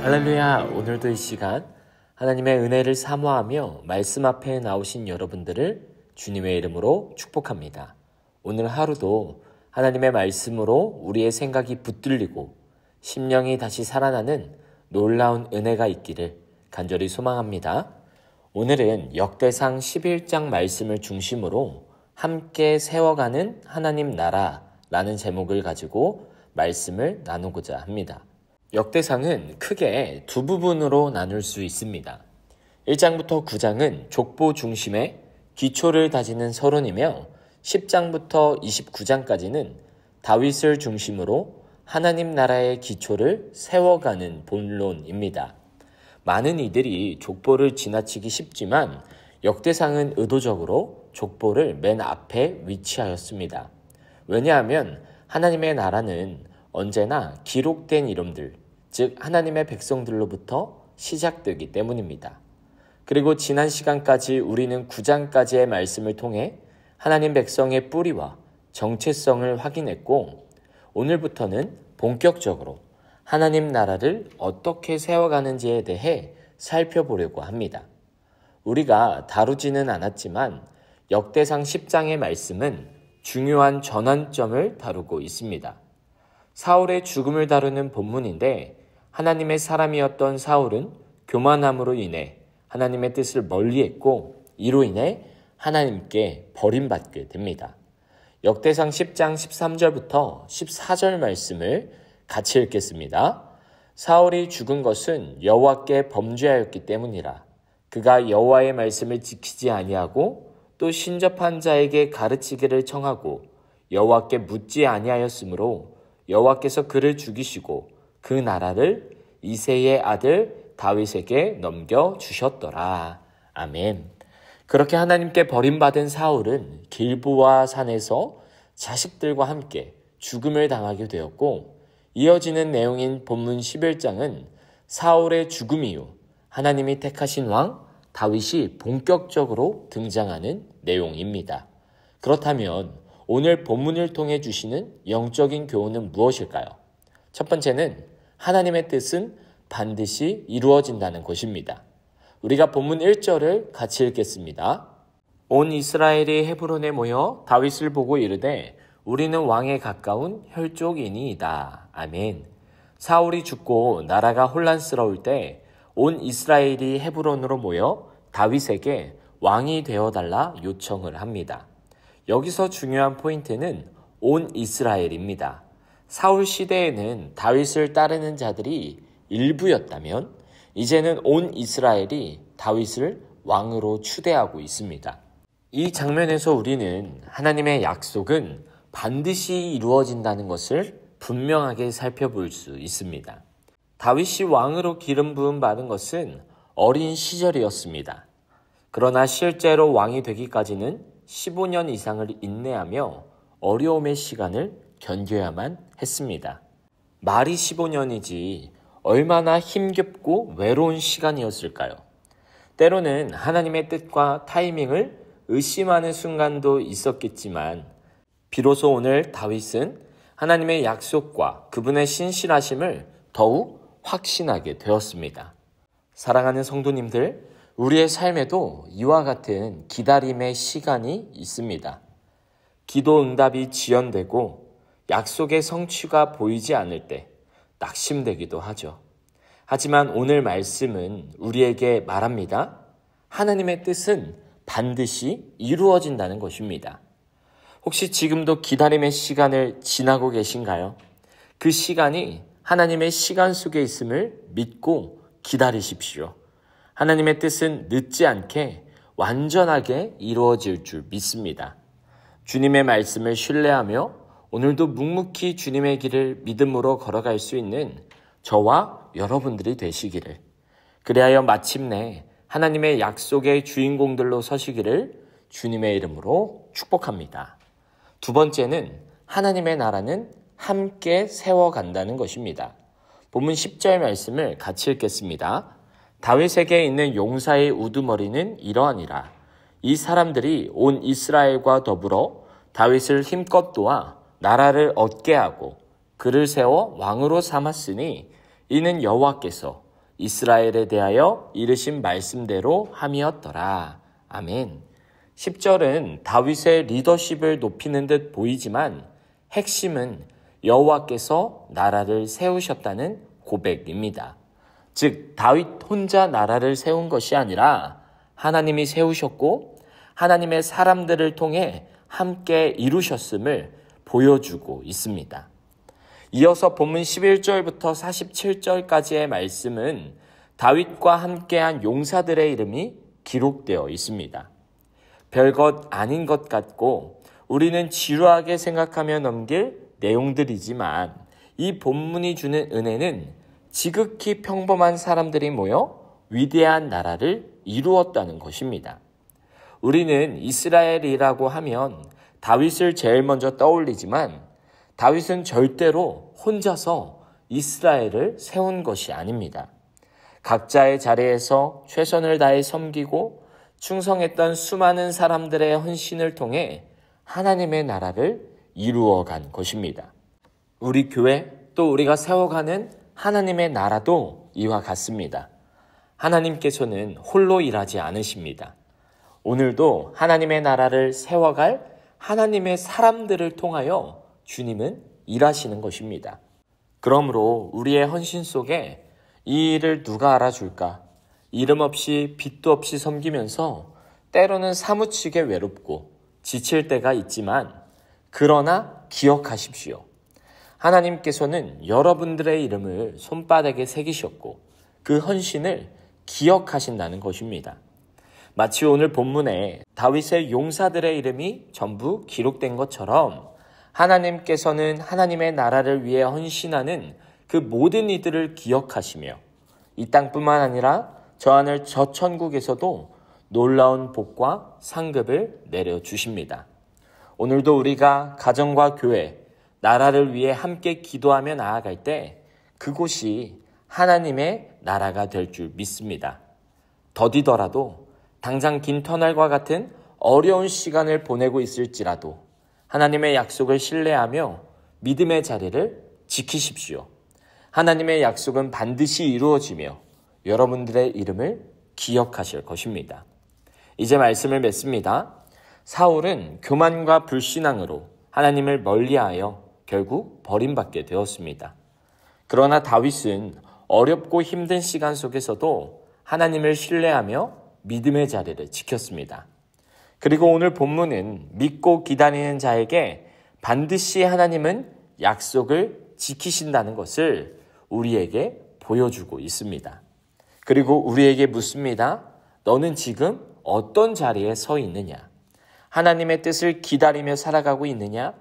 할렐루야. 오늘도 이 시간 하나님의 은혜를 사모하며 말씀 앞에 나오신 여러분들을 주님의 이름으로 축복합니다. 오늘 하루도 하나님의 말씀으로 우리의 생각이 붙들리고 심령이 다시 살아나는 놀라운 은혜가 있기를 간절히 소망합니다. 오늘은 역대상 11장 말씀을 중심으로 함께 세워가는 하나님 나라라는 제목을 가지고 말씀을 나누고자 합니다. 역대상은 크게 두 부분으로 나눌 수 있습니다. 1장부터 9장은 족보 중심의 기초를 다지는 서론이며 10장부터 29장까지는 다윗을 중심으로 하나님 나라의 기초를 세워가는 본론입니다. 많은 이들이 족보를 지나치기 쉽지만 역대상은 의도적으로 족보를 맨 앞에 위치하였습니다. 왜냐하면 하나님의 나라는 언제나 기록된 이름들, 즉 하나님의 백성들로부터 시작되기 때문입니다. 그리고 지난 시간까지 우리는 9장까지의 말씀을 통해 하나님 백성의 뿌리와 정체성을 확인했고, 오늘부터는 본격적으로 하나님 나라를 어떻게 세워가는지에 대해 살펴보려고 합니다. 우리가 다루지는 않았지만 역대상 10장의 말씀은 중요한 전환점을 다루고 있습니다. 사울의 죽음을 다루는 본문인데, 하나님의 사람이었던 사울은 교만함으로 인해 하나님의 뜻을 멀리했고 이로 인해 하나님께 버림받게 됩니다. 역대상 10장 13절부터 14절 말씀을 같이 읽겠습니다. 사울이 죽은 것은 여호와께 범죄하였기 때문이라. 그가 여호와의 말씀을 지키지 아니하고 또 신접한 자에게 가르치기를 청하고 여호와께 묻지 아니하였으므로 여호와께서 그를 죽이시고 그 나라를 이새의 아들 다윗에게 넘겨주셨더라. 아멘. 그렇게 하나님께 버림받은 사울은 길보아 산에서 자식들과 함께 죽음을 당하게 되었고, 이어지는 내용인 본문 11장은 사울의 죽음 이후 하나님이 택하신 왕 다윗이 본격적으로 등장하는 내용입니다. 그렇다면 오늘 본문을 통해 주시는 영적인 교훈은 무엇일까요? 첫 번째는 하나님의 뜻은 반드시 이루어진다는 것입니다. 우리가 본문 1절을 같이 읽겠습니다. 온 이스라엘이 헤브론에 모여 다윗을 보고 이르되 우리는 왕에 가까운 혈족이니이다. 아멘. 사울이 죽고 나라가 혼란스러울 때 온 이스라엘이 헤브론으로 모여 다윗에게 왕이 되어달라 요청을 합니다. 여기서 중요한 포인트는 온 이스라엘입니다. 사울 시대에는 다윗을 따르는 자들이 일부였다면 이제는 온 이스라엘이 다윗을 왕으로 추대하고 있습니다. 이 장면에서 우리는 하나님의 약속은 반드시 이루어진다는 것을 분명하게 살펴볼 수 있습니다. 다윗이 왕으로 기름 부음 받은 것은 어린 시절이었습니다. 그러나 실제로 왕이 되기까지는 15년 이상을 인내하며 어려움의 시간을 견뎌야만 했습니다. 말이 15년이지 얼마나 힘겹고 외로운 시간이었을까요? 때로는 하나님의 뜻과 타이밍을 의심하는 순간도 있었겠지만 비로소 오늘 다윗은 하나님의 약속과 그분의 신실하심을 더욱 확신하게 되었습니다. 사랑하는 성도님들, 우리의 삶에도 이와 같은 기다림의 시간이 있습니다. 기도 응답이 지연되고 약속의 성취가 보이지 않을 때 낙심되기도 하죠. 하지만 오늘 말씀은 우리에게 말합니다. 하나님의 뜻은 반드시 이루어진다는 것입니다. 혹시 지금도 기다림의 시간을 지나고 계신가요? 그 시간이 하나님의 시간 속에 있음을 믿고 기다리십시오. 하나님의 뜻은 늦지 않게 완전하게 이루어질 줄 믿습니다. 주님의 말씀을 신뢰하며 오늘도 묵묵히 주님의 길을 믿음으로 걸어갈 수 있는 저와 여러분들이 되시기를, 그리하여 마침내 하나님의 약속의 주인공들로 서시기를 주님의 이름으로 축복합니다. 두 번째는 하나님의 나라는 함께 세워간다는 것입니다. 본문 10절 말씀을 같이 읽겠습니다. 다윗에게 있는 용사의 우두머리는 이러하니라. 이 사람들이 온 이스라엘과 더불어 다윗을 힘껏 도와 나라를 얻게 하고 그를 세워 왕으로 삼았으니 이는 여호와께서 이스라엘에 대하여 이르신 말씀대로 함이었더라. 아멘. 10절은 다윗의 리더십을 높이는 듯 보이지만 핵심은 여호와께서 나라를 세우셨다는 고백입니다. 즉 다윗 혼자 나라를 세운 것이 아니라 하나님이 세우셨고 하나님의 사람들을 통해 함께 이루셨음을 보여주고 있습니다. 이어서 본문 11절부터 47절까지의 말씀은 다윗과 함께한 용사들의 이름이 기록되어 있습니다. 별것 아닌 것 같고 우리는 지루하게 생각하며 넘길 내용들이지만 이 본문이 주는 은혜는 지극히 평범한 사람들이 모여 위대한 나라를 이루었다는 것입니다. 우리는 이스라엘이라고 하면 다윗을 제일 먼저 떠올리지만 다윗은 절대로 혼자서 이스라엘을 세운 것이 아닙니다. 각자의 자리에서 최선을 다해 섬기고 충성했던 수많은 사람들의 헌신을 통해 하나님의 나라를 이루어간 것입니다. 우리 교회 또 우리가 세워가는 하나님의 나라도 이와 같습니다. 하나님께서는 홀로 일하지 않으십니다. 오늘도 하나님의 나라를 세워갈 하나님의 사람들을 통하여 주님은 일하시는 것입니다. 그러므로 우리의 헌신 속에 이 일을 누가 알아줄까? 이름 없이 빚도 없이 섬기면서 때로는 사무치게 외롭고 지칠 때가 있지만 그러나 기억하십시오. 하나님께서는 여러분들의 이름을 손바닥에 새기셨고 그 헌신을 기억하신다는 것입니다. 마치 오늘 본문에 다윗의 용사들의 이름이 전부 기록된 것처럼 하나님께서는 하나님의 나라를 위해 헌신하는 그 모든 이들을 기억하시며 이 땅뿐만 아니라 저 하늘 저 천국에서도 놀라운 복과 상급을 내려주십니다. 오늘도 우리가 가정과 교회, 나라를 위해 함께 기도하며 나아갈 때 그곳이 하나님의 나라가 될 줄 믿습니다. 더디더라도 당장 긴 터널과 같은 어려운 시간을 보내고 있을지라도 하나님의 약속을 신뢰하며 믿음의 자리를 지키십시오. 하나님의 약속은 반드시 이루어지며 여러분들의 이름을 기억하실 것입니다. 이제 말씀을 맺습니다. 사울은 교만과 불신앙으로 하나님을 멀리하여 결국 버림받게 되었습니다. 그러나 다윗은 어렵고 힘든 시간 속에서도 하나님을 신뢰하며 믿음의 자리를 지켰습니다. 그리고 오늘 본문은 믿고 기다리는 자에게 반드시 하나님은 약속을 지키신다는 것을 우리에게 보여주고 있습니다. 그리고 우리에게 묻습니다. 너는 지금 어떤 자리에 서 있느냐? 하나님의 뜻을 기다리며 살아가고 있느냐?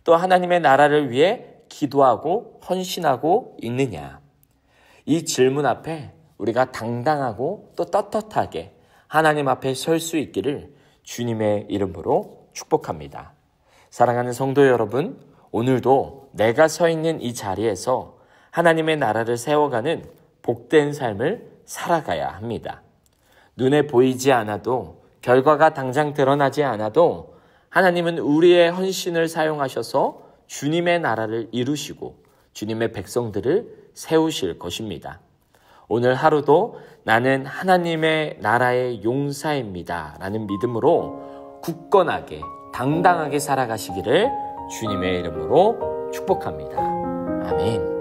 또 하나님의 나라를 위해 기도하고 헌신하고 있느냐? 이 질문 앞에 우리가 당당하고 또 떳떳하게 하나님 앞에 설 수 있기를 주님의 이름으로 축복합니다. 사랑하는 성도 여러분, 오늘도 내가 서 있는 이 자리에서 하나님의 나라를 세워가는 복된 삶을 살아가야 합니다. 눈에 보이지 않아도 결과가 당장 드러나지 않아도 하나님은 우리의 헌신을 사용하셔서 주님의 나라를 이루시고 주님의 백성들을 세우실 것입니다. 오늘 하루도 나는 하나님의 나라의 용사입니다 라는 믿음으로 굳건하게 당당하게 살아가시기를 주님의 이름으로 축복합니다. 아멘.